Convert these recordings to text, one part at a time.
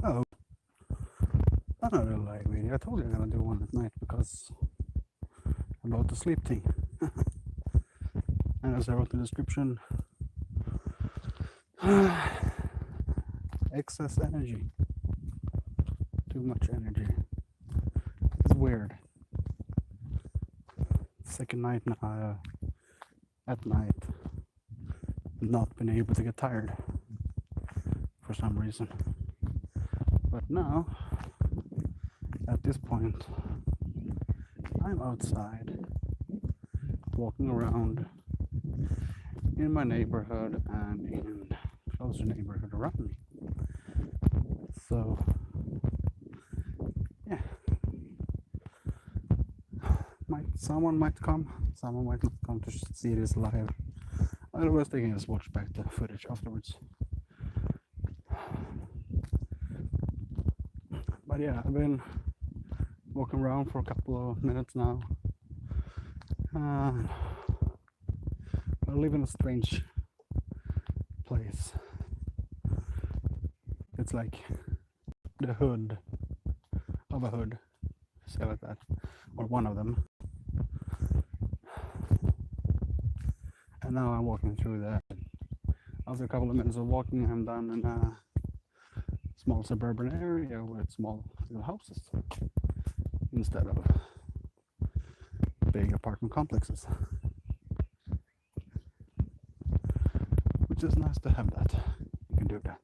Oh, another live video. I told you I'm gonna do one at night because about the sleep thing. And as I wrote in the description, excess energy, too much energy. It's weird. Second night now, at night, not been able to get tired for some reason. But now, at this point, I'm outside, walking around in my neighborhood and in closer neighborhood around me. So, yeah, someone might come not come to see this live. Otherwise, they can just watch back the footage afterwards. But yeah, I've been walking around for a couple of minutes now. I live in a strange place. It's like the hood of a hood, say like that, or one of them. And now I'm walking through that. After a couple of minutes of walking, I'm down in a small suburban area with small little houses instead of big apartment complexes, which is nice to have that. You can do that.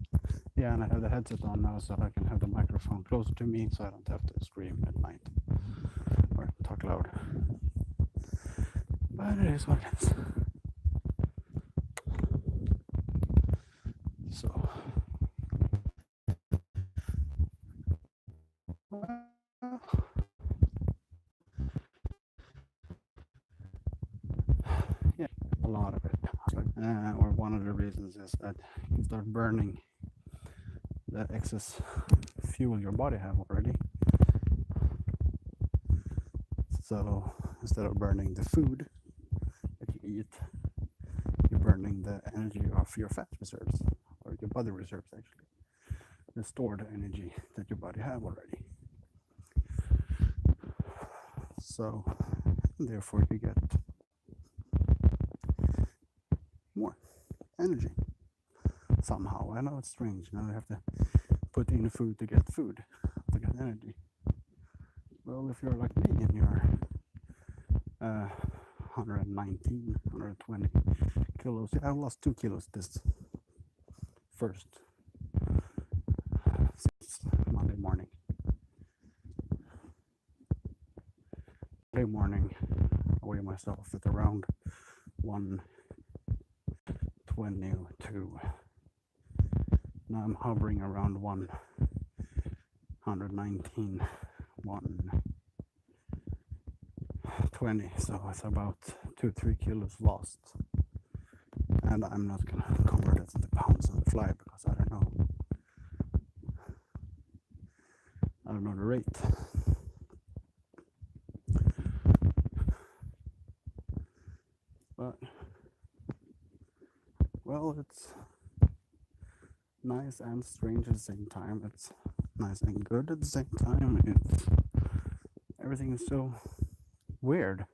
Yeah, and I have the headset on now, so I can have the microphone closer to me, so I don't have to scream at night or talk loud. But it is what it is. So, yeah, a lot of it. Or one of the reasons is that you start burning the excess fuel your body have already. So instead of burning the food that you eat, you're burning the energy of your fat reserves, or your body reserves actually, the stored energy that your body have already. So therefore you get more energy somehow. I know it's strange. Now you have to put in food to get energy. Well, if you're like me and you're 119, 120 kilos, yeah, I lost 2 kilos this first since Monday morning. Monday morning, I weigh myself at around 122. Now I'm hovering around 119, 120, so it's about 2-3 kilos lost. And I'm not gonna convert it into pounds on the fly because I don't know the rate. But well, it's nice and strange at the same time. It's nice and good at the same time. Everything is so weird,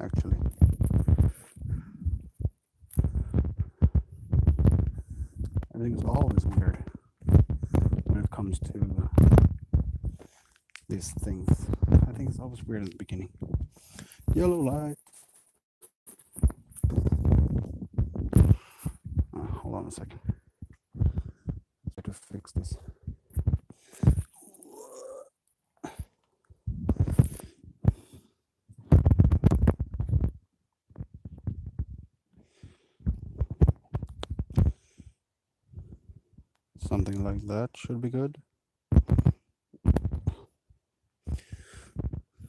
actually. Everything is always weird when it comes to these things. I think it's always weird in the beginning. Yellow light. Hold on a second. Try to fix this. Something like that should be good.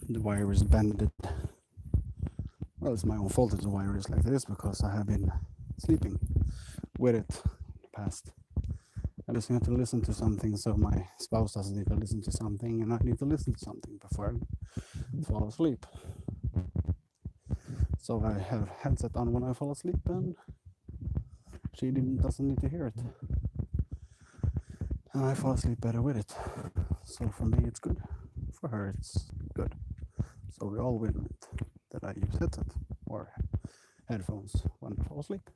The wire is bended. Well, it's my own fault that the wire is like this because I have been sleeping with it in the past. I just need to listen to something, so my spouse doesn't need to listen to something, and I need to listen to something before I fall asleep. So I have headset on when I fall asleep, and she doesn't need to hear it. and I fall asleep better with it. So for me, it's good. For her, it's good. So we all win with it, that I use headset or headphones when I fall asleep.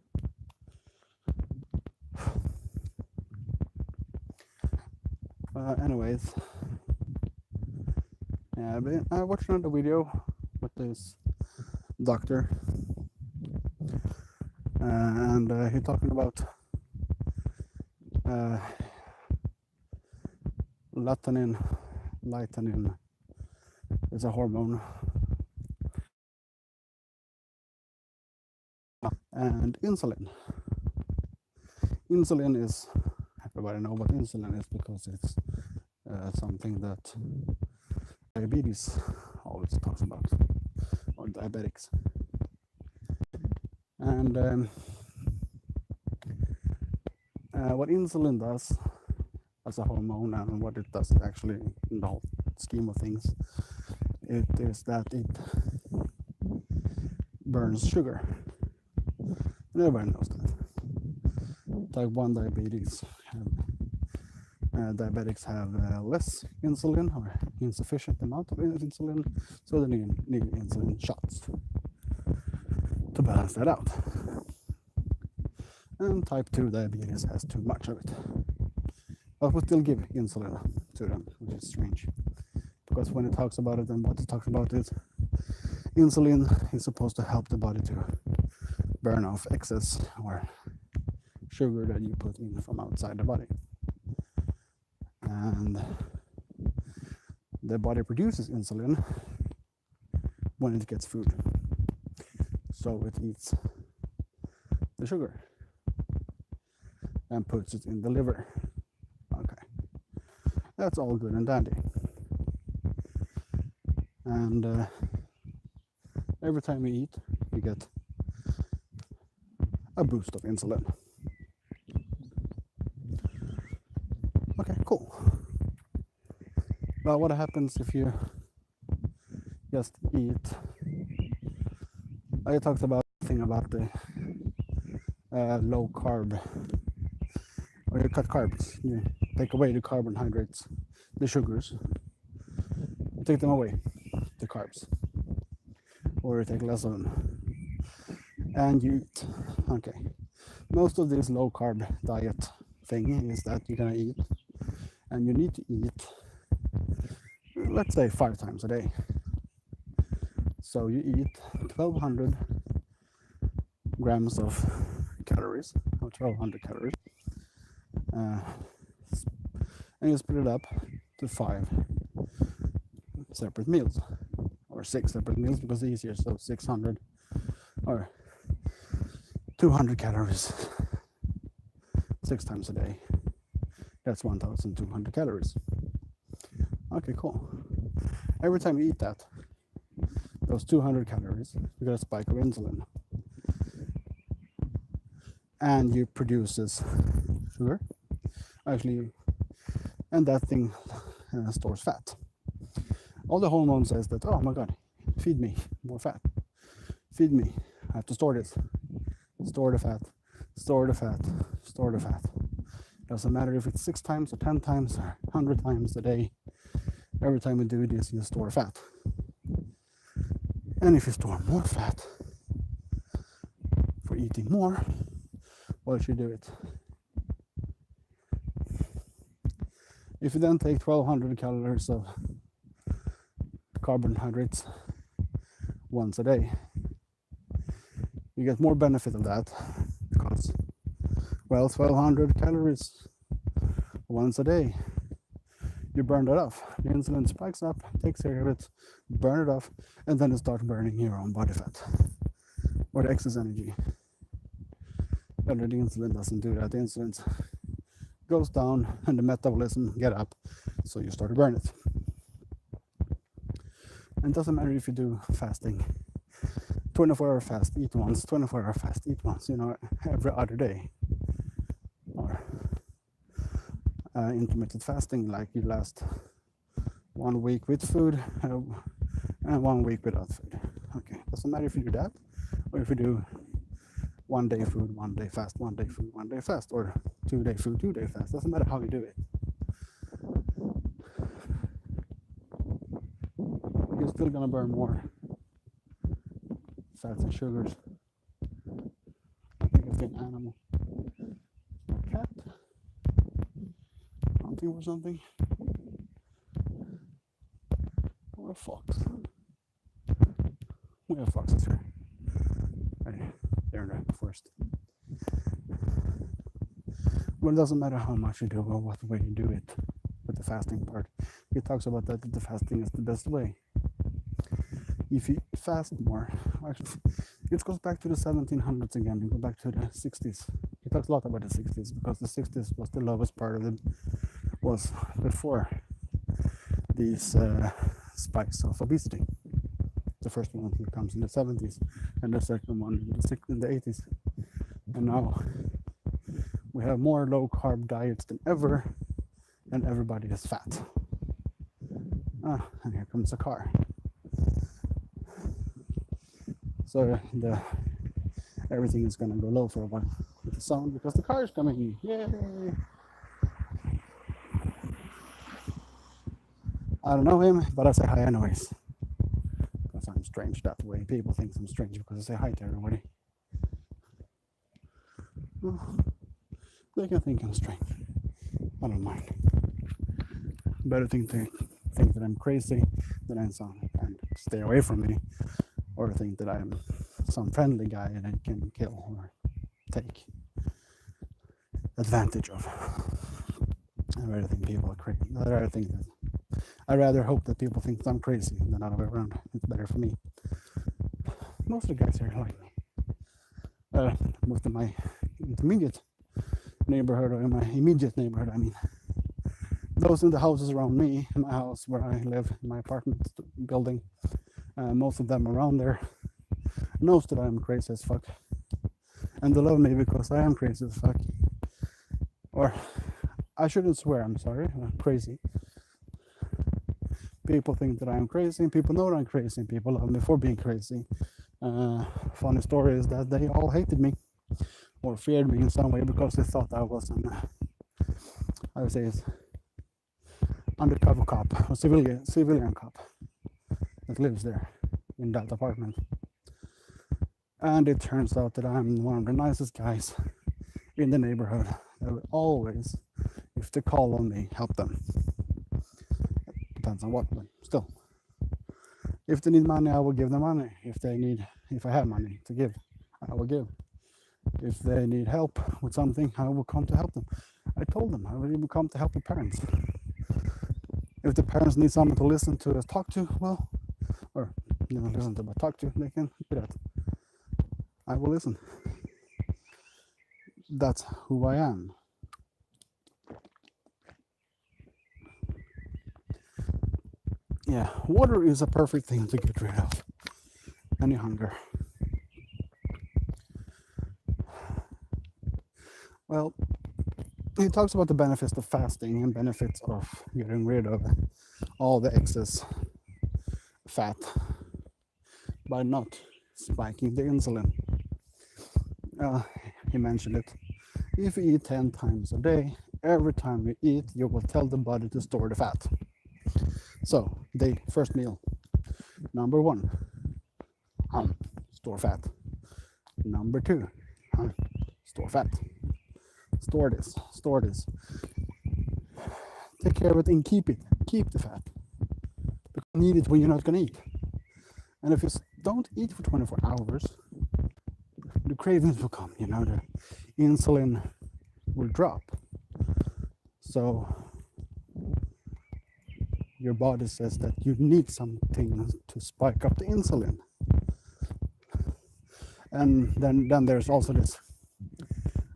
Anyways, yeah, but I watched another video with this doctor, and he talking about Litanin is a hormone, and insulin. Insulin is, everybody know what insulin is because it's something that diabetes always talks about, or diabetics. And what insulin does as a hormone and what it does actually in the whole scheme of things, it is that it burns sugar. And everybody knows that. Type 1 diabetes diabetics have less insulin or insufficient amount of insulin, so they need insulin shots to balance that out. And type 2 diabetes has too much of it, but we still give insulin to them, which is strange, because when it talks about it and what it talks about is insulin is supposed to help the body to burn off excess or sugar that you put in from outside the body. And the body produces insulin when it gets food, so it eats the sugar and puts it in the liver. Okay, that's all good and dandy. And every time we eat, we get a boost of insulin. Okay, cool. But what happens if you just eat? I talked about the thing about the low carb, or you cut carbs, you take away the carbohydrates, the sugars, you take them away, the carbs, or you take less of them, and you eat. Okay, most of this low carb diet thing is that you're gonna eat, and you need to eat, let's say 5 times a day. So you eat 1200 grams of calories, or 1200 calories, and you split it up to 5 separate meals, or 6 separate meals because it's easier. So 600 or 200 calories 6 times a day. That's 1200 calories. Okay, cool. Every time you eat that, those 200 calories, you get a spike of insulin, and you produces sugar, actually, and that thing stores fat. All the hormones says that, oh my god, feed me more fat, feed me, I have to store this, store the fat, store the fat, store the fat. Doesn't matter if it's 6 times or 10 times or 100 times a day. Every time you do this, you store fat. And if you store more fat for eating more, why should you do it? If you then take 1200 calories of carbohydrates once a day, you get more benefit of that because, well, 1200 calories once a day, you burn that off. The insulin spikes up, takes care of it, burn it off, and then you start burning your own body fat or the excess energy. And the insulin doesn't do that. The insulin goes down and the metabolism get up, so you start to burn it. And it doesn't matter if you do fasting, 24-hour fast, eat once, 24-hour fast, eat once, every other day. Or intermittent fasting, like you last 1 week with food and 1 week without food. Okay, doesn't matter if you do that, or if you do 1 day food, 1 day fast, 1 day food, 1 day fast, or 2 day food, 2 day fast. Doesn't matter how you do it. still gonna burn more fats and sugars. I think it's an animal, a cat, hunting or something, or a fox. We have foxes here. They're in the forest. But it doesn't matter how much you do or what way you do it with the fasting part. He talks about that the fasting is the best way. If you fast more, actually, it goes back to the 1700s again. You go back to the 60s. He talks a lot about the 60s because the 60s was the lowest part of it, was before these spikes of obesity. The first one comes in the 70s, and the second one in the 80s. And now we have more low carb diets than ever, and everybody is fat. And here comes a car. So everything is gonna go low for a while with the sound because the car is coming. Yay! I don't know him, but I say hi anyways. Because I'm strange that way. People think I'm strange because I say hi to everybody. Well, they can think I'm strange. I don't mind. Better think that I'm crazy than I'm some and stay away from me, or think that I'm some friendly guy that I can kill or take advantage of. I rather think people are crazy. I rather hope that people think I'm crazy than the other way around. It's better for me. Most of the guys here like me. Most of my intermediate neighborhood, or in my immediate neighborhood, I mean, those in the houses around me, in my house where I live, in my apartment building, most of them around there knows that I'm crazy as fuck, and they love me because I am crazy as fuck. Or I shouldn't swear, I'm sorry, I'm crazy. People think that I'm crazy, and people know that I'm crazy, and people love me for being crazy. Funny story is that they all hated me or feared me in some way because they thought I was an, I would say it's undercover cop or civilian cop that lives there in that apartment. And it turns out that I'm one of the nicest guys in the neighborhood. I will always, if they call on me, help them. Depends on what, but still. If they need money, I will give them money. If I have money to give, I will give. If they need help with something, I will come to help them. I told them I will even come to help the parents. If the parents need someone to listen to, talk to, well, or not listen to, but talk to, they can do that. I will listen. That's who I am. Yeah, water is a perfect thing to get rid of any hunger. Well, he talks about the benefits of fasting and benefits of getting rid of all the excess fat by not spiking the insulin. He mentioned it. If you eat 10 times a day, every time you eat, you will tell the body to store the fat. So, first meal. Number 1, store fat. Number 2, store fat. Store this. Take care of it and keep it. Keep the fat. Because you need it when you're not going to eat. And if you don't eat for 24 hours, the cravings will come, the insulin will drop. So your body says that you need something to spike up the insulin. And then there's also this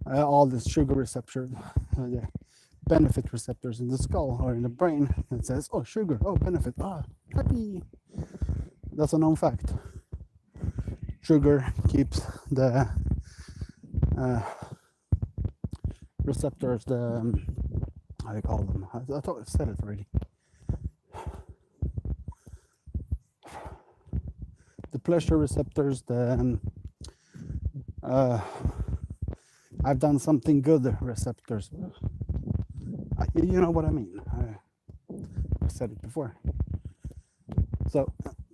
all these sugar receptors, the benefit receptors in the skull or in the brain that says, oh, sugar, oh, benefit, happy. That's a known fact. Sugar keeps the receptors, how do you call them? I thought I said it already. The pleasure receptors, I've done something good receptors. You know what I mean. I said it before. So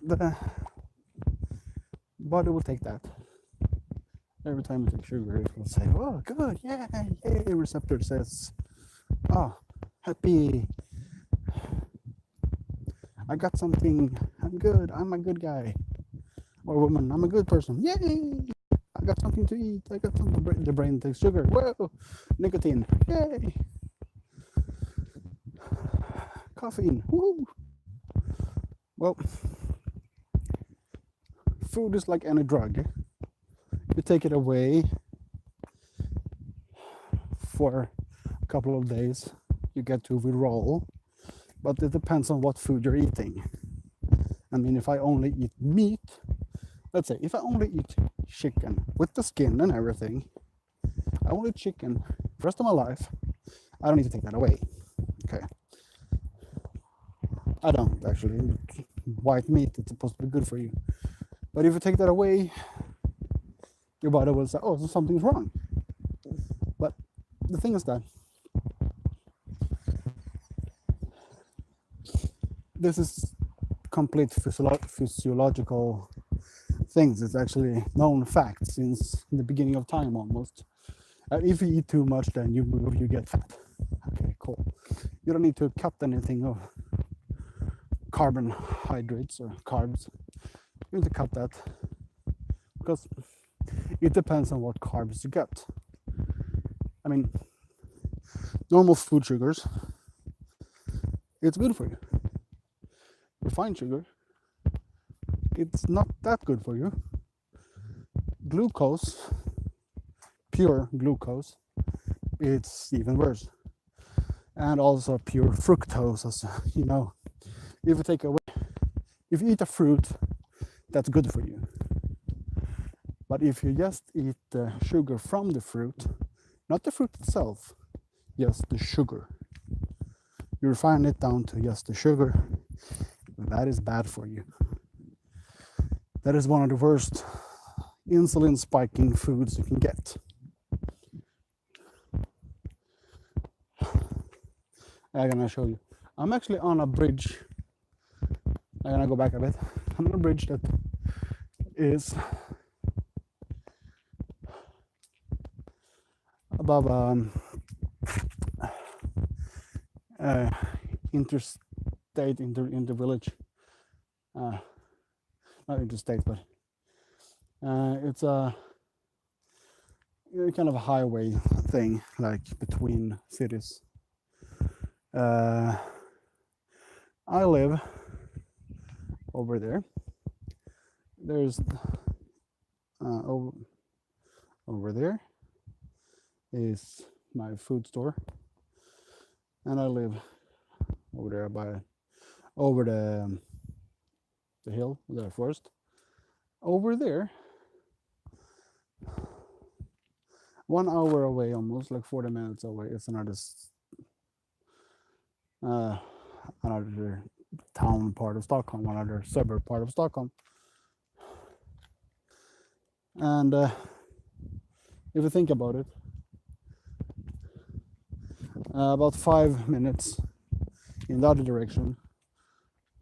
the body will take that. Every time you take sugar, it will say, "Oh, good, yeah, yay." Receptor says, "Oh, happy. I got something. I'm good. I'm a good guy or woman. I'm a good person. Yay! I got something to eat. I got something." The brain takes sugar. Whoa, nicotine. Yay! Caffeine. Woo! Well, food is like any drug. You take it away for a couple of days, you get to withdrawal, but it depends on what food you're eating. I mean, if I only eat meat, let's say, if I only eat chicken with the skin and everything, I only eat chicken the rest of my life, I don't need to take that away. Okay. I don't actually. White meat, it's supposed to be good for you. But if you take that away, your body will say, "Oh, so something's wrong." But the thing is that this is complete physiological things. It's actually known fact since the beginning of time almost. If you eat too much, then you get fat. Okay, cool. You don't need to cut anything of carbohydrates or carbs. You need to cut that because it depends on what carbs you get. I mean, normal food sugars, it's good for you. Refined sugar, it's not that good for you. Glucose, pure glucose, it's even worse. And also pure fructose, as you know, if you eat a fruit, that's good for you. But if you just eat the sugar from the fruit, not the fruit itself, just the sugar, you refine it down to just the sugar, that is bad for you. That is one of the worst insulin spiking foods you can get. I'm gonna show you. I'm actually on a bridge. I'm gonna go back a bit. I'm on a bridge that is above interstate in the village. Not interstate, but it's a kind of a highway thing, like between cities. I live over there. There's over there is my food store, and I live over there over the hill, the forest. Over there, 1 hour away, almost like 40 minutes away, is another town part of Stockholm, another suburb part of Stockholm. And if you think about it, about 5 minutes in the other direction,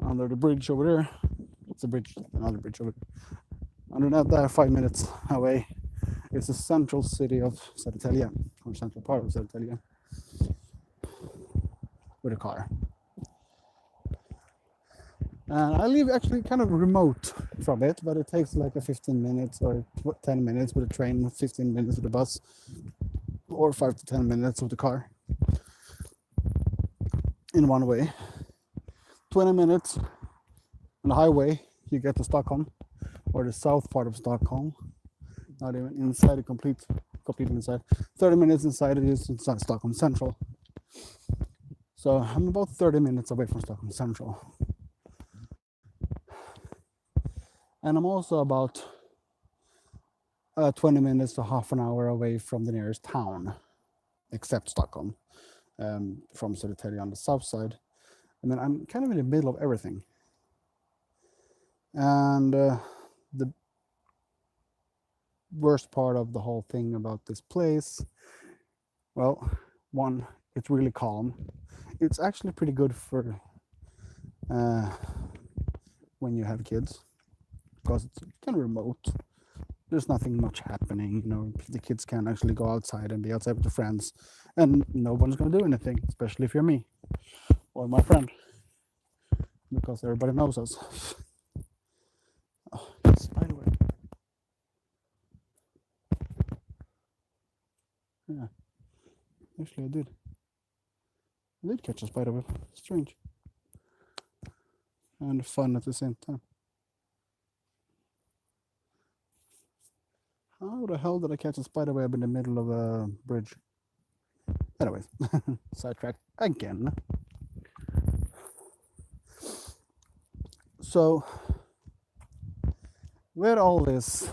under the bridge over there, it's a bridge, another bridge over there. Under that 5 minutes away is the central city of Södertälje, or central part of Södertälje, with a car. And I live actually kind of remote from it, but it takes like a 15 minutes or 10 minutes with a train, 15 minutes with a bus, or 5 to 10 minutes with the car in one way. 20 minutes on the highway, you get to Stockholm, or the south part of Stockholm, not even inside, completely inside. 30 minutes inside, it is inside Stockholm Central. So I'm about 30 minutes away from Stockholm Central. And I'm also about 20 minutes to half an hour away from the nearest town, except Stockholm, from Södertälje on the south side. And then I'm kind of in the middle of everything. And the worst part of the whole thing about this place, well, one, it's really calm. It's actually pretty good for when you have kids, because it's kind of remote. There's nothing much happening. The kids can actually go outside and be outside with their friends, and no one's gonna do anything, especially if you're me or my friend, because everybody knows us. Oh, spider web. Yeah, actually I did. I did catch a spider web. Strange. And fun at the same time. How the hell did I catch a spider web in the middle of a bridge? Anyways, sidetracked again. So, with all this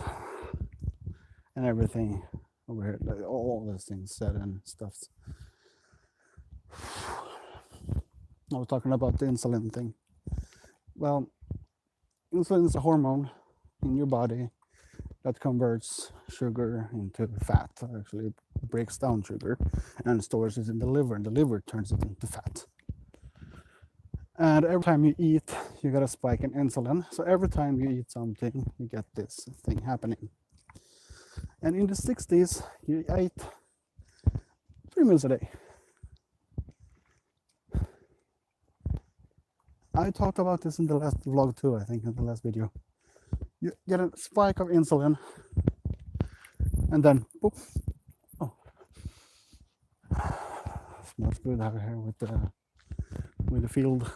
and everything over here, like all these things said and stuff, I was talking about the insulin thing. Well, insulin is a hormone in your body that converts sugar into fat. Actually, it breaks down sugar and stores it in the liver, and the liver turns it into fat. And every time you eat, you get a spike in insulin. So every time you eat something, you get this thing happening. And in the 60s, you ate 3 meals a day. I talked about this in the last vlog too, I think, in the last video. You get a spike of insulin, and then boop. Oh, smells good out here with the field.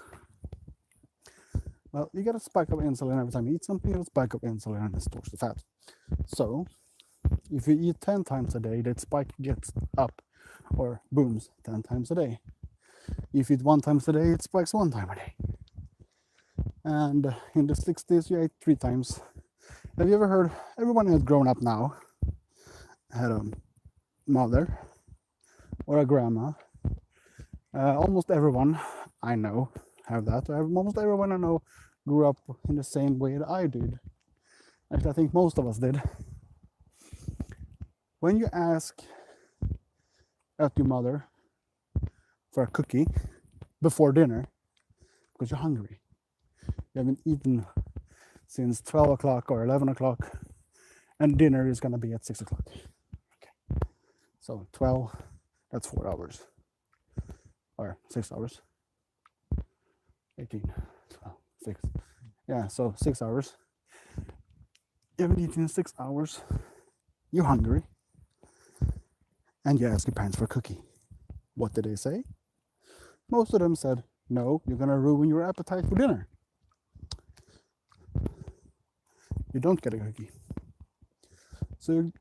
Well, you get a spike of insulin every time you eat something. You get a spike of insulin, and it stores the fat. So, if you eat 10 times a day, that spike gets up or booms 10 times a day. If you eat 1 time a day, it spikes 1 time a day. And in the 60s, you ate 3 times. Have you ever heard, everyone has grown up now, had a mother or a grandma. Almost everyone I know have that. Almost everyone I know grew up in the same way that I did. Actually, I think most of us did. When you ask at your mother for a cookie before dinner, because you're hungry, you haven't eaten since 12 o'clock or 11 o'clock, and dinner is going to be at 6 o'clock. Okay. So 12, that's 4 hours. Or 6 hours. 18, 12, 6. Yeah, so 6 hours. You haven't eaten in 6 hours. You're hungry. And you ask your parents for a cookie. What did they say? Most of them said, no, you're going to ruin your appetite for dinner. You don't get a cookie. So you're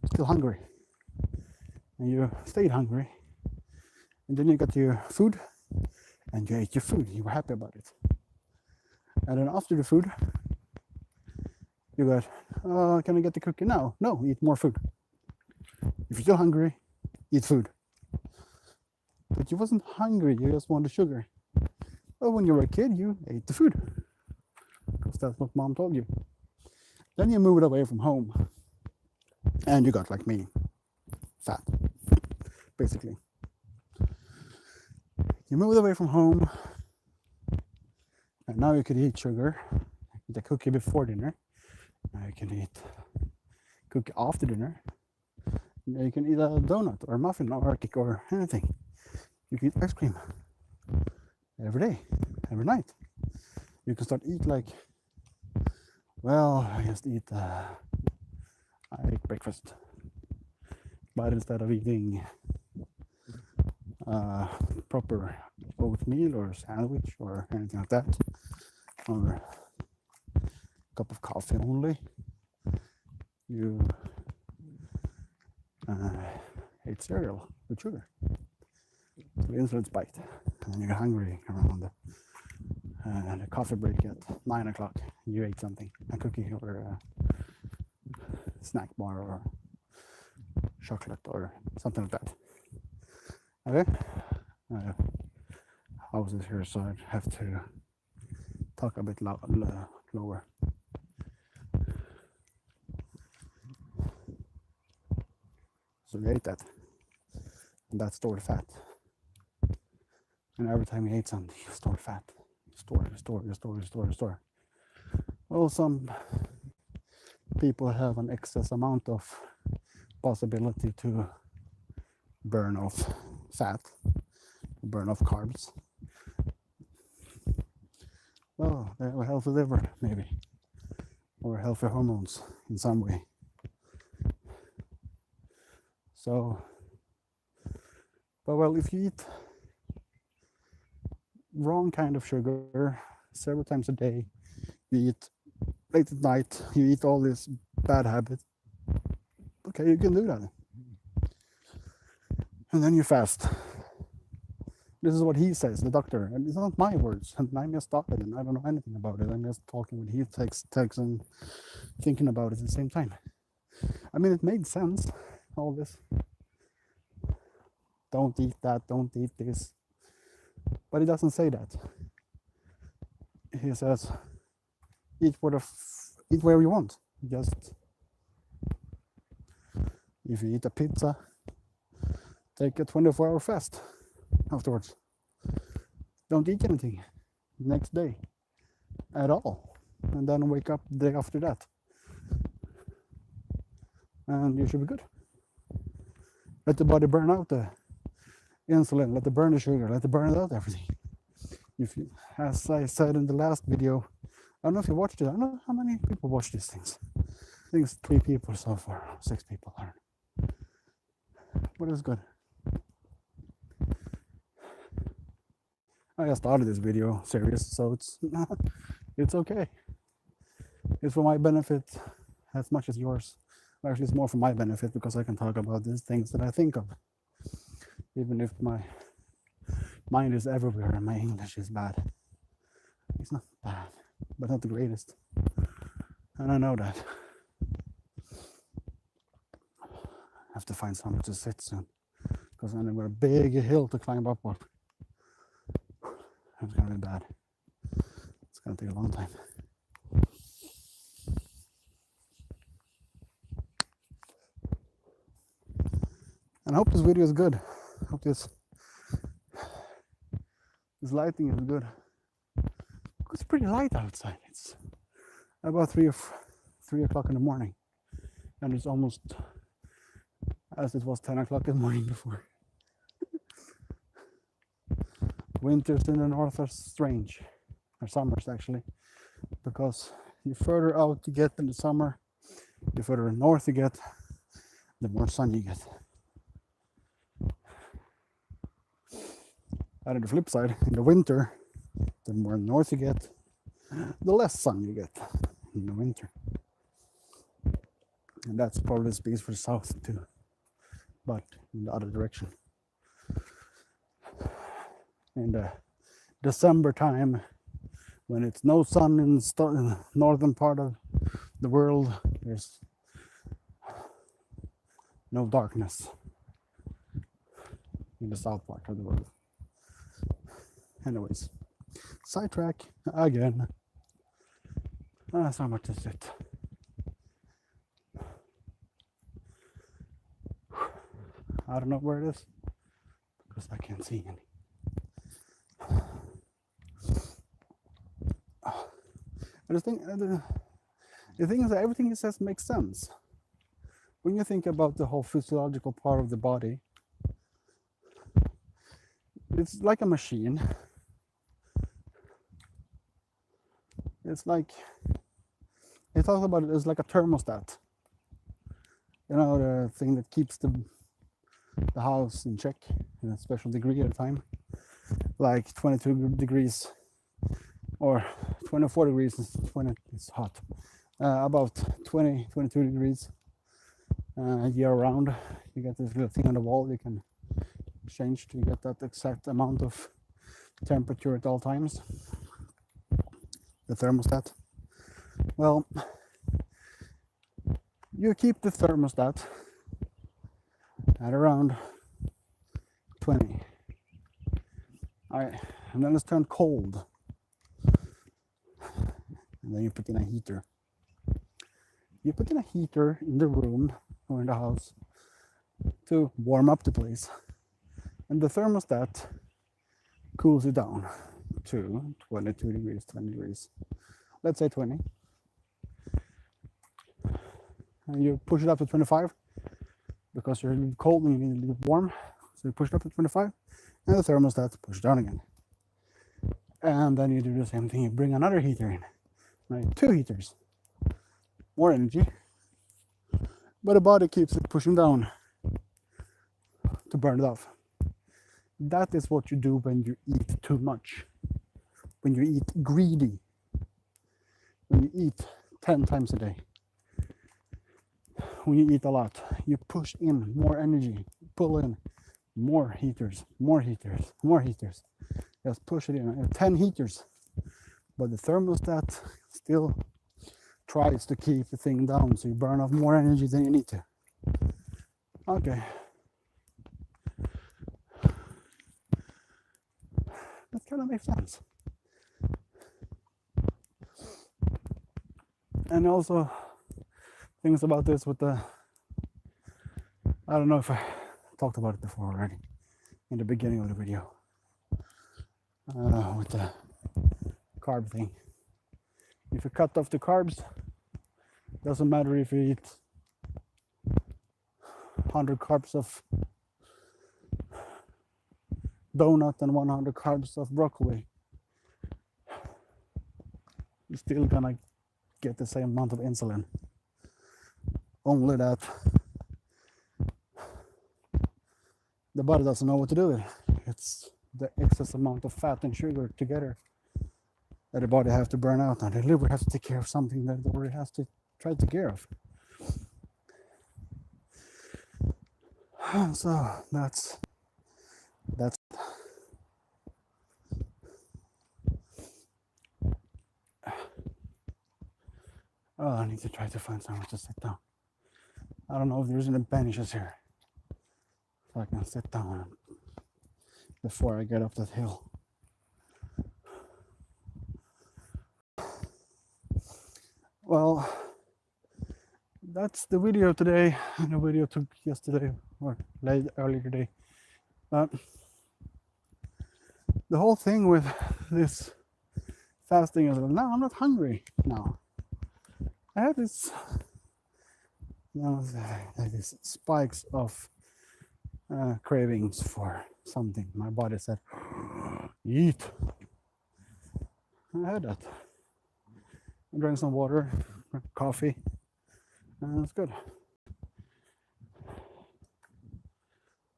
still hungry. And you stayed hungry. And then you got your food. And you ate your food. You were happy about it. And then after the food, you got, can I get the cookie now? No, eat more food. If you're still hungry, eat food. But you wasn't hungry, you just wanted sugar. Well, when you were a kid, you ate the food. Because that's what mom told you. Then you moved away from home. And you got, like me, fat, basically. You moved away from home. And now you could eat sugar. Eat a cookie before dinner. Now you can eat cookie after dinner. Now you can eat a donut or a muffin or a cake or anything. You can eat ice cream every day, every night. You can start eat like, well, I just eat, I ate breakfast. But instead of eating proper oatmeal or sandwich or anything like that, or a cup of coffee only, you ate cereal with sugar. So the insulin spiked, and then you got hungry around the coffee break at 9 o'clock. You ate something, a cookie or a snack bar or chocolate or something like that. Okay? Houses here, so I have to talk a bit lower. So you ate that, and that stored fat. And every time you ate something, you store fat. You store. Well, some people have an excess amount of possibility to burn off fat, burn off carbs. Well, they have a healthy liver, maybe, or healthy hormones in some way. So, but well, if you eat wrong kind of sugar several times a day, you eat late at night, you eat all these bad habits, okay, you can do that. And then you fast. This is what he says, the doctor, and it's not my words. And I'm just talking, and I don't know anything about it. I'm just talking what he takes and thinking about it at the same time. I mean, it made sense, all this. Don't eat that, don't eat this. But he doesn't say that. He says, eat whatever you want. Just, if you eat a pizza, take a 24-hour fast afterwards. Don't eat anything the next day at all, and then wake up the day after that, and you should be good. Let the body burn out the insulin, let it burn the sugar, let it burn out everything. If you, as I said in the last video, I don't know if you watched it, I don't know how many people watch these things. I think it's 3 people so far, 6 people, I don't know. But it's good. I just started this video serious, so it's okay. It's for my benefit as much as yours. Actually, it's more for my benefit because I can talk about these things that I think of, even if my mind is everywhere and my English is bad. It's not bad, but not the greatest, and I know that. I have to find somewhere to sit soon, because then I've got a big hill to climb upward. It's gonna be bad. It's gonna take a long time. And I hope this video is good. I hope this lighting is good. It's pretty light outside. It's about 3 o'clock in the morning, and it's almost as it was 10 o'clock in the morning before. Winters in the north are strange, or summers actually, because the further out you get in the summer, the further north you get, the more sun you get. And on the flip side, in the winter, the more north you get, the less sun you get in the winter. And that's probably speaks for the south too, but in the other direction. In the December time, when it's no sun in the northern part of the world, there's no darkness in the south part of the world. Anyways, sidetrack again. So much to sit. I don't know where it is because I can't see any. The thing is that everything he says makes sense. When you think about the whole physiological part of the body, it's like a machine. It's like, he talks about it as like a thermostat. You know, the thing that keeps the house in check in a special degree at a time. Like 22 degrees or 24 degrees when it's hot. About 22 degrees year round. You get this little thing on the wall you can change to get that exact amount of temperature at all times. The thermostat. Well, you keep the thermostat at around 20. And then it's turned cold. And then you put in a heater. You put in a heater in the room or in the house to warm up the place. And the thermostat cools it down to 22 degrees, 20 degrees. Let's say 20. and you push it up to 25 because you're a little cold and you need a little warm. So you push it up to 25, and the thermostat push down again. And then you do the same thing. You bring another heater in. Now 2 heaters, more energy, but the body keeps it pushing down to burn it off. That is what you do when you eat too much, when you eat greedy, when you eat 10 times a day, when you eat a lot, you push in more energy, pull in more heaters, more heaters, more heaters. Just push it in, 10 heaters, but the thermostat still tries to keep the thing down, so you burn off more energy than you need to. Okay. That kind of makes sense. And also things about this with the, I don't know if I talked about it before already in the beginning of the video, with the carb thing. If you cut off the carbs, doesn't matter if you eat 100 carbs of donut and 100 carbs of broccoli, you're still gonna get the same amount of insulin. Only that the body doesn't know what to do with it. It's the excess amount of fat and sugar together that the body has to burn out, and the liver has to take care of something that the body has to try to take care of. So that's oh, I need to try to find somewhere to sit down. I don't know if there's any benches here so I can sit down before I get up that hill. Well, that's the video today, and the video took yesterday or earlier today. The whole thing with this fasting is, no, I'm not hungry now. I had this, these spikes of cravings for something. My body said, eat. I had that. I drank some water, coffee, and it's good.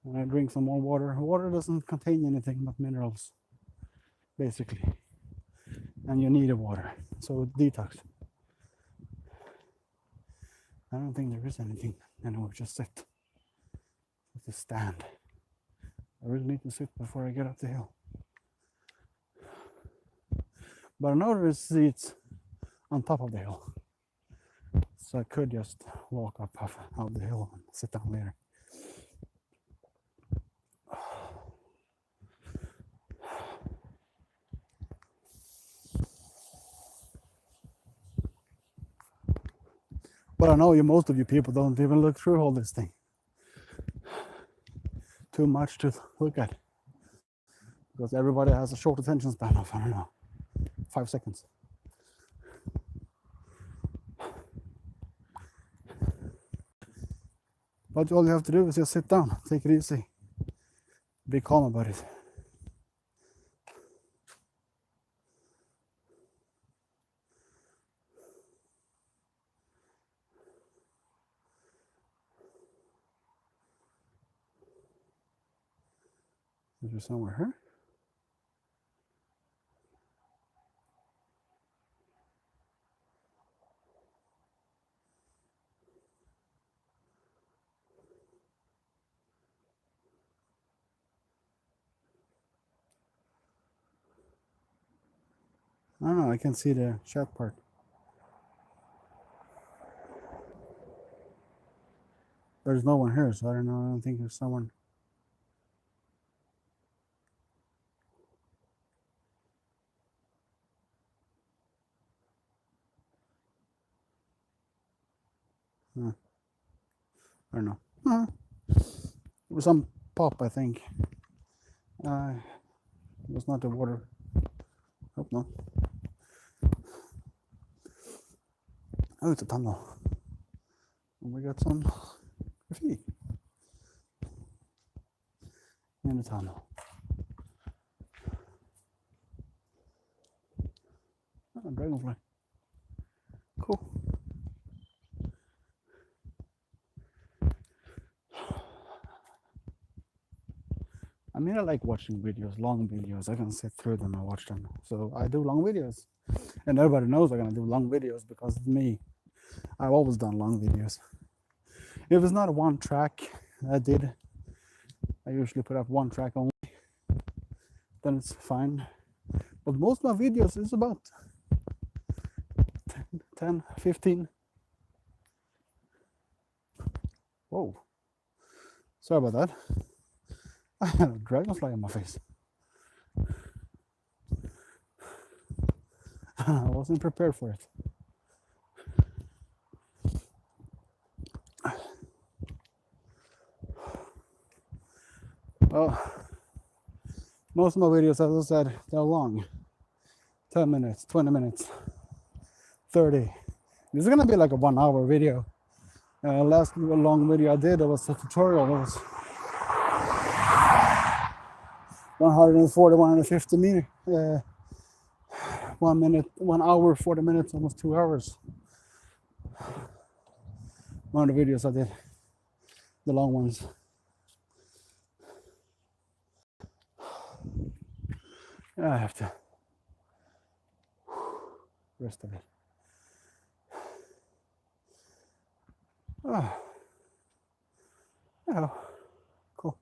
And I drink some more water. Water doesn't contain anything but minerals, basically. And you need a water, so detox. I don't think there is anything. I know, just sit. Just stand. I really need to sit before I get up the hill. But I know there is seats on top of the hill, so I could just walk up out the hill and sit down later. But I know most of you people don't even look through all this thing. Too much to look at, because everybody has a short attention span of, I don't know, 5 seconds. But all you have to do is just sit down, take it easy, be calm about it. Is there somewhere here? I don't know, I can see the chat part. There's no one here, so I don't know, I don't think there's someone. There was some pop, I think. It was not the water. Hope not. Oh, it's a tunnel. And we got some graffiti in the tunnel. Oh, dragonfly. Cool. I mean, I like watching videos, long videos. I can sit through them and watch them. So I do long videos. And everybody knows I'm going to do long videos because it's me. I've always done long videos. If it's not one track I did, I usually put up one track only. Then it's fine. But most of my videos is about 10, 15. Whoa. Sorry about that. I had a dragonfly on my face. I wasn't prepared for it. Well, most of my videos, as I said, they're long. 10 minutes, 20 minutes, 30. This is gonna be like a 1 hour video. Last long video I did, it was a tutorial. It was 140, 150 meters. 1 minute, 1 hour, 40 minutes, almost 2 hours. One of the videos I did, the long ones. I have to rest of it. Oh, yeah, cool.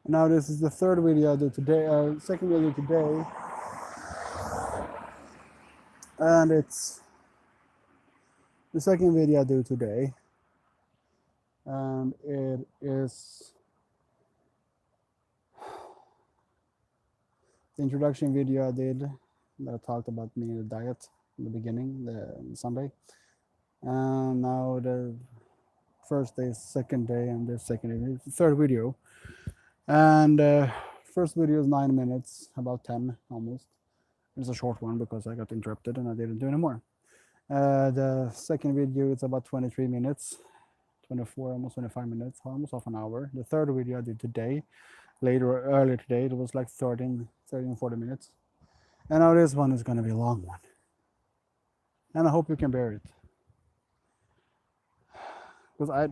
Now this is the third video I do today, second video today, and it's the second video I do today, and it is the introduction video I did that I talked about me and the diet in the beginning, the Sunday, and now the first day, second day, and the second day, the third video. And first video is 9 minutes, about 10 almost. It's a short one because I got interrupted and I didn't do anymore. The second video is about 23 minutes, 24, almost 25 minutes, almost half an hour. The third video I did today, earlier today, it was like 13, 40 minutes. And now this one is going to be a long one. And I hope you can bear it. Because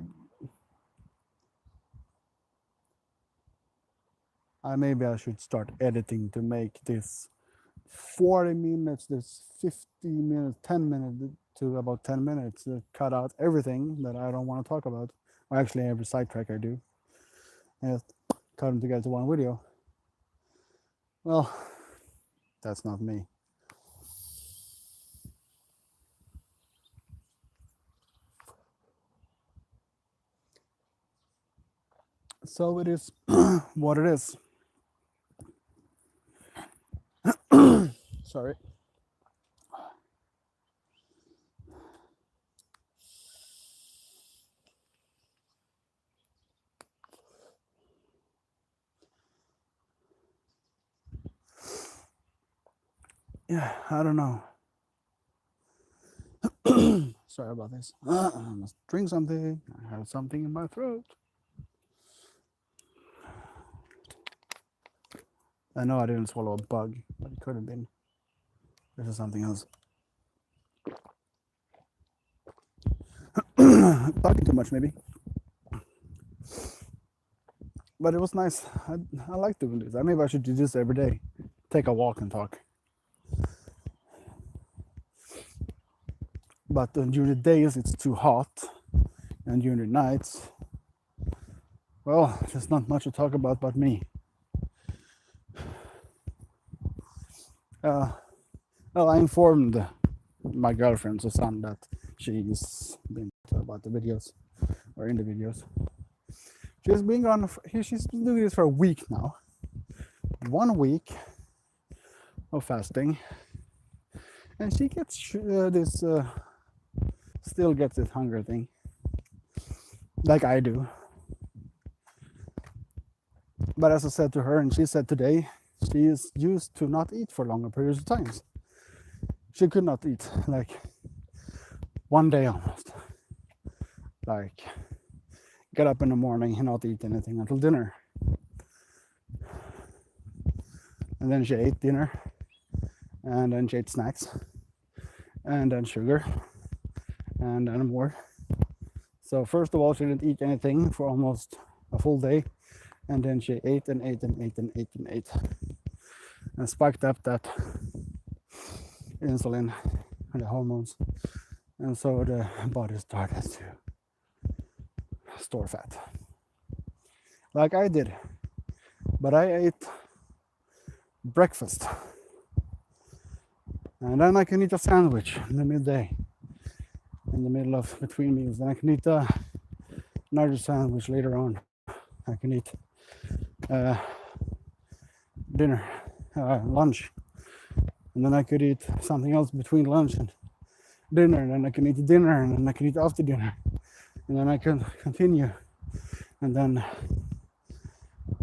maybe I should start editing to make this 40 minutes, this 50 minutes, 10 minutes to about 10 minutes, to cut out everything that I don't want to talk about. Or actually every sidetrack I do. And cut them together to one video. Well, that's not me. So it is what it is. Sorry. Yeah, I don't know. Sorry about this. I must drink something. I have something in my throat. I know I didn't swallow a bug, but it could have been. This is something else. Talking too much, maybe. But it was nice. I like doing this. Maybe I should do this every day. Take a walk and talk. But during the days it's too hot, and during the nights, well, there's not much to talk about but me. Well, I informed my girlfriend Susanne that she's been about the videos, or in the videos. She's been doing this for a week now. 1 week of fasting, and she gets still gets this hunger thing, like I do. But as I said to her, and she said today, she is used to not eat for longer periods of times. She could not eat like one day almost. Like get up in the morning and not eat anything until dinner. And then she ate dinner, and then she ate snacks, and then sugar, and then more. So first of all, she didn't eat anything for almost a full day, and then she ate and ate and ate and ate and ate, and spiked up that insulin and the hormones, and so the body started to store fat, like I did. But I ate breakfast, and then I can eat a sandwich in the midday, in the middle of between meals. Then I can eat another sandwich later on. I can eat dinner, lunch, and then I could eat something else between lunch and dinner, and then I can eat dinner, and then I can eat after dinner, and then I can continue. And then,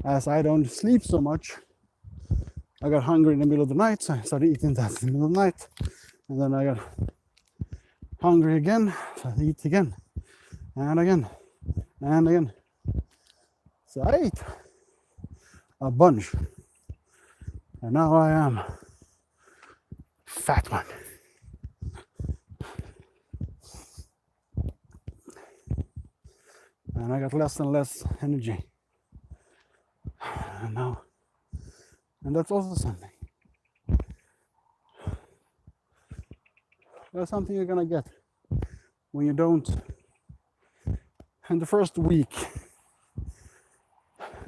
as I don't sleep so much, I got hungry in the middle of the night, so I started eating that in the middle of the night, and then I got hungry again, so I eat again, and again, and again. So I ate a bunch, and now I am fat one. And I got less and less energy. And now, and that's also something. That's something you're gonna get when you don't. In the first week,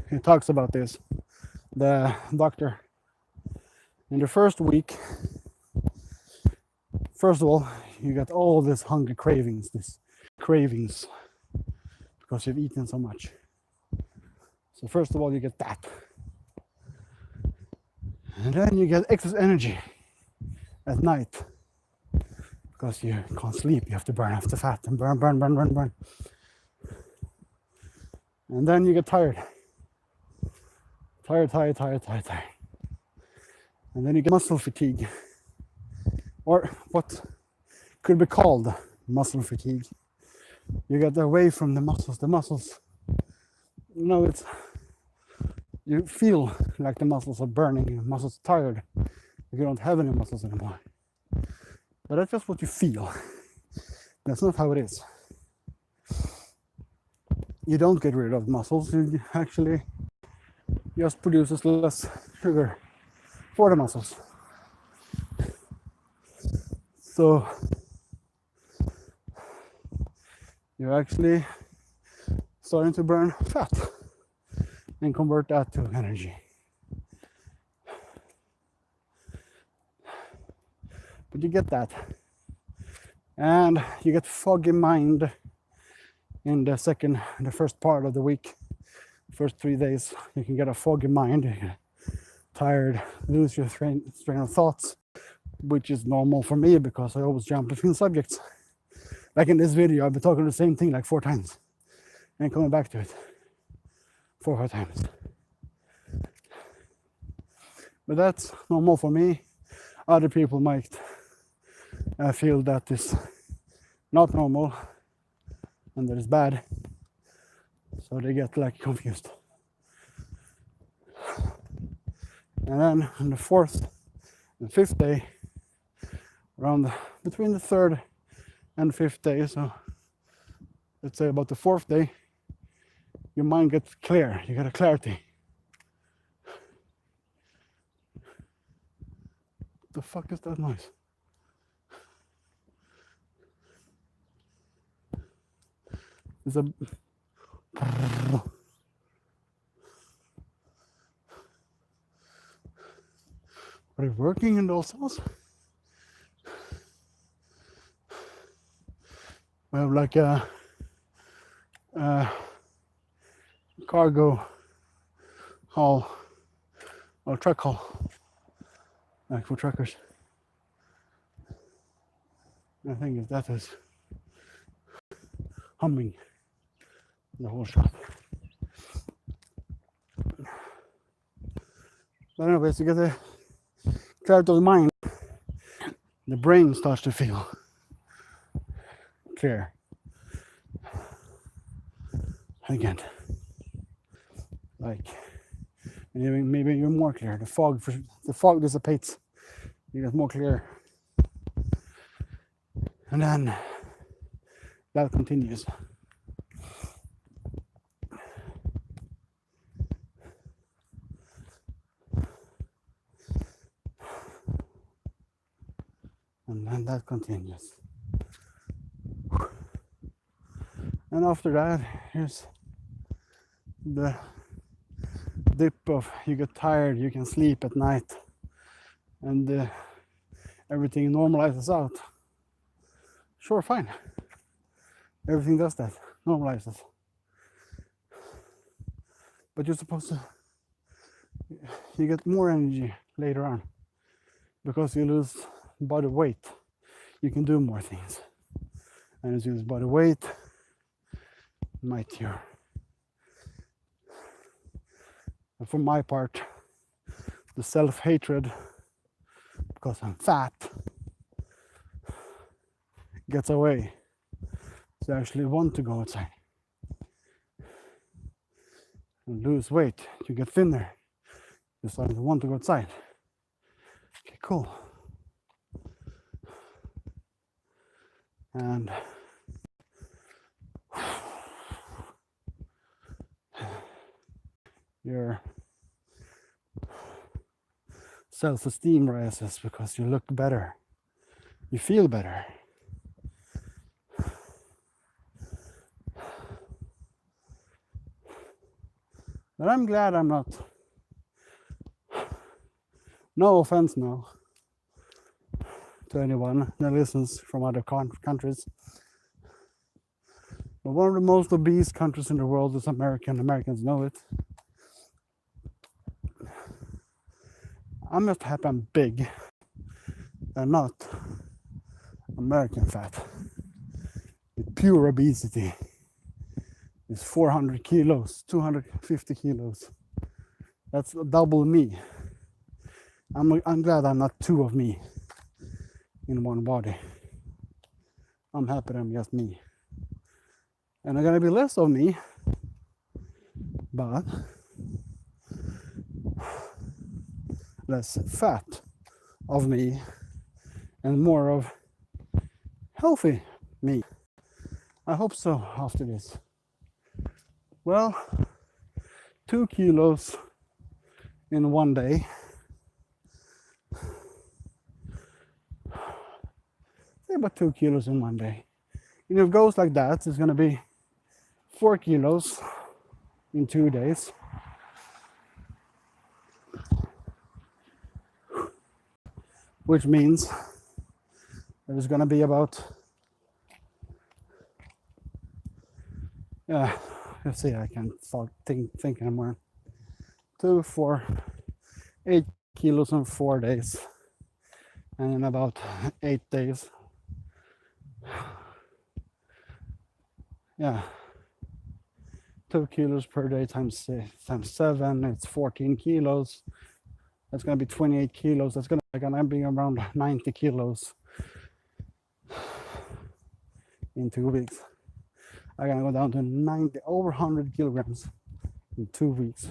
he talks about this, the doctor. In the first week, first of all, you got all this hungry cravings, because you've eaten so much. So first of all, you get that. And then you get excess energy at night, because you can't sleep, you have to burn off the fat and burn. And then you get tired. And then you get muscle fatigue, or what could be called muscle fatigue. You get away from the muscles. It's, you feel like the muscles are burning, the muscles are tired, you don't have any muscles anymore. But that's just what you feel. That's not how it is. You don't get rid of muscles, you actually just produces less sugar for the muscles. So you're actually starting to burn fat and convert that to energy. But you get that, and you get foggy mind in the first part of the week. First 3 days, you can get a foggy mind, you get tired, lose your train of thoughts, which is normal for me because I always jump between subjects. Like in this video, I've been talking the same thing like 4 times and coming back to it 4 or 5 times. But that's normal for me. Other people might feel that is not normal and that is bad, so they get like confused. And then on the 4th and 5th day, between the 3rd and 5th day, so let's say about the 4th day, your mind gets clear, you get a clarity. What the fuck is that noise? It's a Are you working in those cells? We have like a cargo haul or truck haul, like for truckers. I think that is humming the whole shop. But anyways, you get the clarity of the mind, the brain starts to feel clear again. Like maybe you're more clear. The fog dissipates. You get more clear, and then that continues. And then that continues. And after that, here's the dip of you get tired, you can sleep at night, and everything normalizes out. Sure, fine. Everything does that, normalizes. But you're supposed to, you get more energy later on because you lose body weight. You can do more things. And as you lose body weight, might your, for my part, the self-hatred because I'm fat gets away. So I actually want to go outside and lose weight. You get thinner. You start to want to go outside. Okay, cool. And your self-esteem rises because you look better. You feel better. But I'm glad I'm not. No offense now to anyone that listens from other countries. But one of the most obese countries in the world is America. Americans know it. I'm just happy I'm big and not American fat. With pure obesity is 400 kilos, 250 kilos. That's double me. I'm glad I'm not two of me in one body. I'm happy I'm just me. And I'm gonna be less of me, but less fat of me and more of healthy me. I hope so after this. Well, 2 kilos in one day. Say about 2 kilos in one day. And if it goes like that, it's gonna be 4 kilos in 2 days. Which means that it's gonna be about, let's see, I can start thinking more. 2, 4, 8 kilos in 4 days. And in about 8 days. Yeah. 2 kilos per day times 7, it's 14 kilos. That's gonna be 28 kilos. That's gonna be around 90 kilos in 2 weeks. I'm gonna go down to 90, over 100 kilograms in 2 weeks.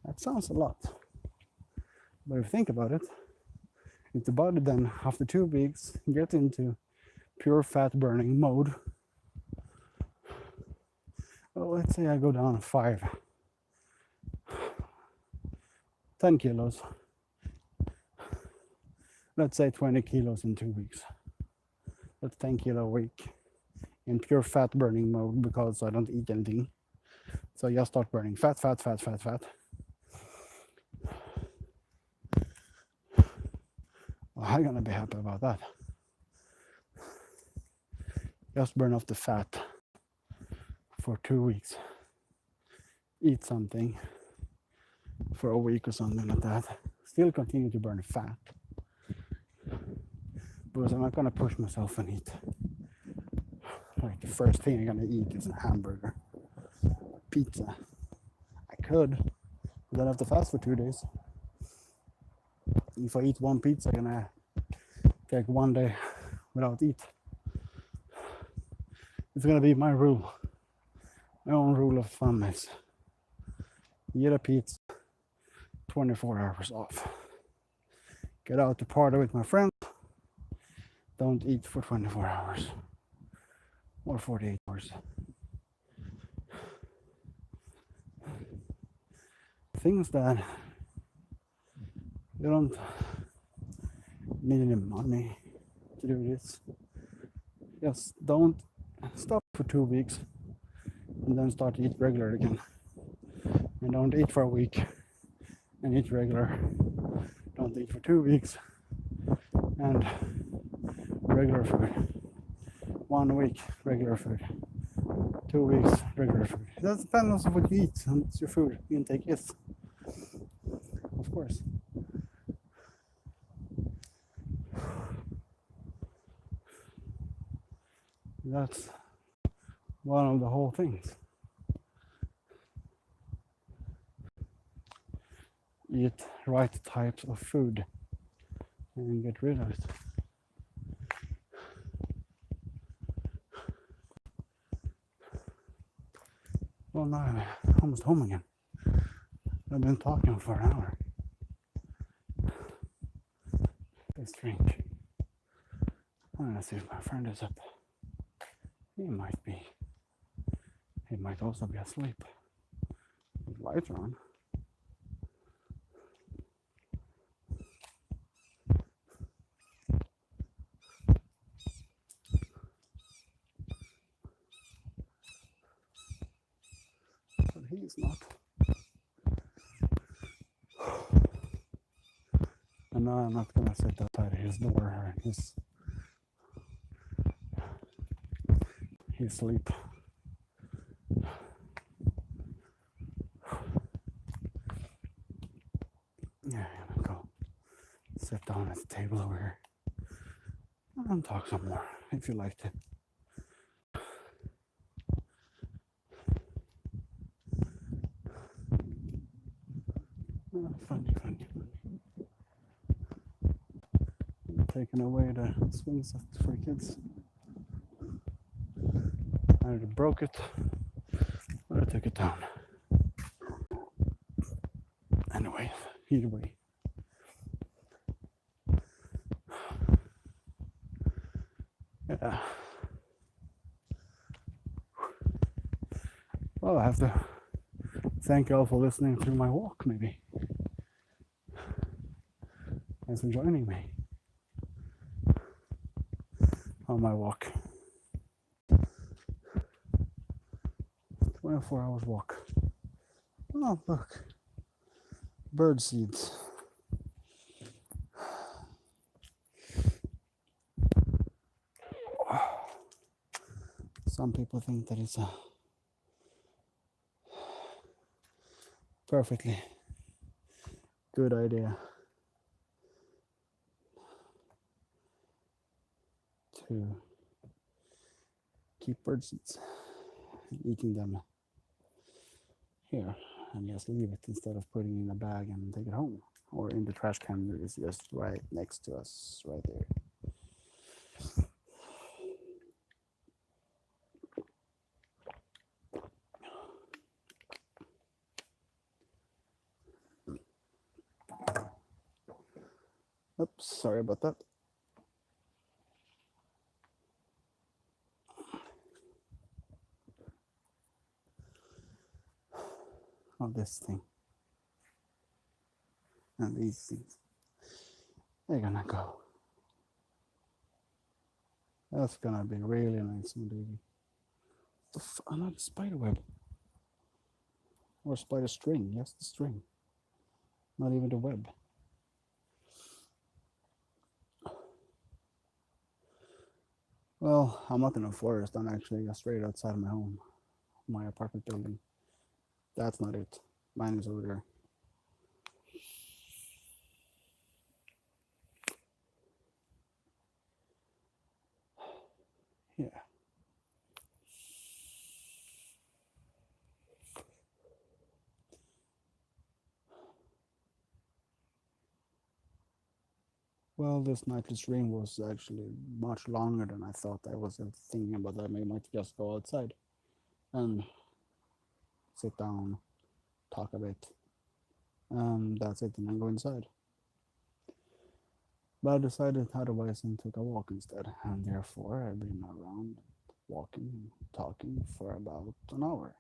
That sounds a lot. But if you think about it, if the body then after 2 weeks gets into pure fat burning mode, well, let's say I go down 10 kilos. Let's say 20 kilos in 2 weeks. That's 10 kilo a week in pure fat burning mode because I don't eat anything. So I just start burning fat. Well, I'm gonna be happy about that. Just burn off the fat for 2 weeks. Eat something for a week or something like that. Still continue to burn fat. Because I'm not gonna push myself and eat. Like the first thing I'm gonna eat is a hamburger, pizza. should. But then I have to fast for 2 days. If I eat one pizza, I'm gonna take 1 day without eat. It's gonna be my rule. My own rule of thumb is eat a pizza, 24 hours off. Get out to party with my friends. Don't eat for 24 hours or 48 hours. Things that you don't need any money to do this. Just don't stop for 2 weeks and then start to eat regular again. And don't eat for a week and eat regular. Don't eat for 2 weeks and regular food. 1 week regular food. 2 weeks regular food. That depends on what you eat and what your food intake is. Of course. That's one of the whole things. Eat right types of food and get rid of it. Well, now I'm almost home again. I've been talking for an hour. It's strange. I'm gonna see if my friend is up. He might be. He might also be asleep. The lights are on. But he's not. And now I'm not gonna sit outside his door and his sleep. Yeah, I'm gonna go sit down at the table over here and talk some more if you like to. Funny. Taking away the swing set for kids. I either broke it or I took it down. Anyway, either way. Yeah. Well, I have to thank you all for listening through my walk, maybe. Thanks for joining me on my walk. 24 hours walk. Oh, look. Bird seeds. Some people think that it's a perfectly good idea to keep bird seeds and eating them here and just leave it instead of putting it in a bag and take it home or in the trash can that is just right next to us right there. Oops, sorry about that. Oh, this thing. And these things. They're gonna go. That's gonna be really nice and big. Another spider web. Or spider string. Yes, the string. Not even the web. Well, I'm not in a forest. I'm actually just straight outside my home, my apartment building. That's not it. Mine is over there. Yeah. Well, this nightly stream was actually much longer than I thought. I was thinking about that. I might just go outside and sit down, talk a bit, and that's it, and then go inside. But I decided otherwise and took a walk instead, and therefore I've been around walking and talking for about an hour.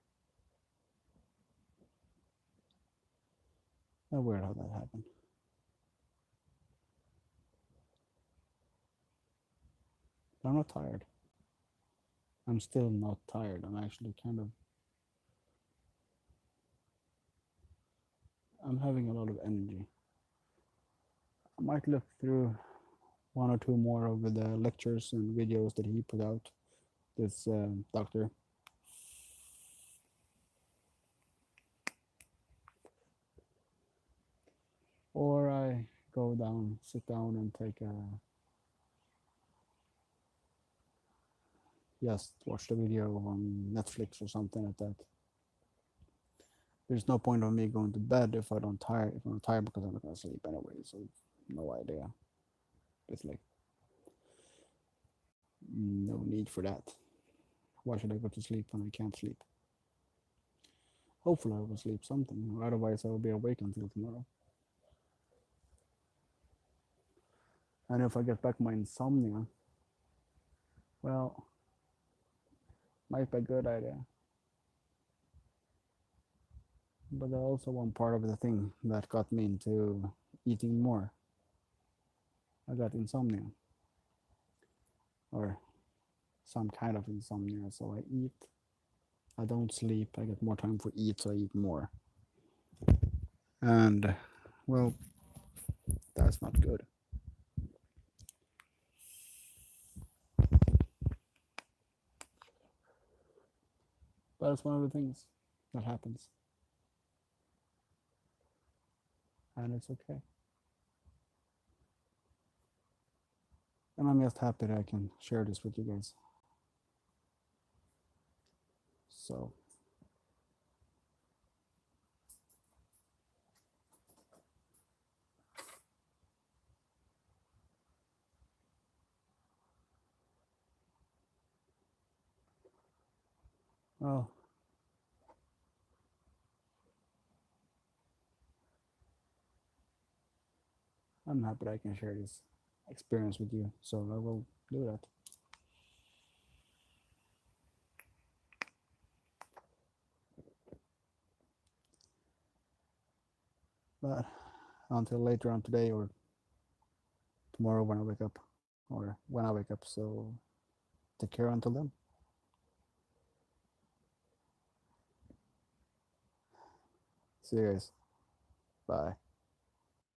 Weird how that happened. But I'm not tired. I'm still not tired. I'm actually I'm having a lot of energy. I might look through one or two more of the lectures and videos that he put out, this doctor. Or I go down, sit down and take a, just watch the video on Netflix or something like that. There's no point of me going to bed if I'm tired because I'm not gonna sleep anyway, so no idea. It's like no need for that. Why should I go to sleep when I can't sleep? Hopefully I will sleep something, otherwise I will be awake until tomorrow. And if I get back my insomnia, well, might be a good idea. But also one part of the thing that got me into eating more. I got insomnia, or some kind of insomnia. So I eat, I don't sleep, I get more time for eat, so I eat more. And well, that's not good. But it's one of the things that happens, and it's okay. And I'm just happy that I can share this with you guys. So, well, I'm happy that I can share this experience with you. So I will do that. But until later on today or tomorrow when I wake up, or when I wake up. So take care until then. See you guys. Bye.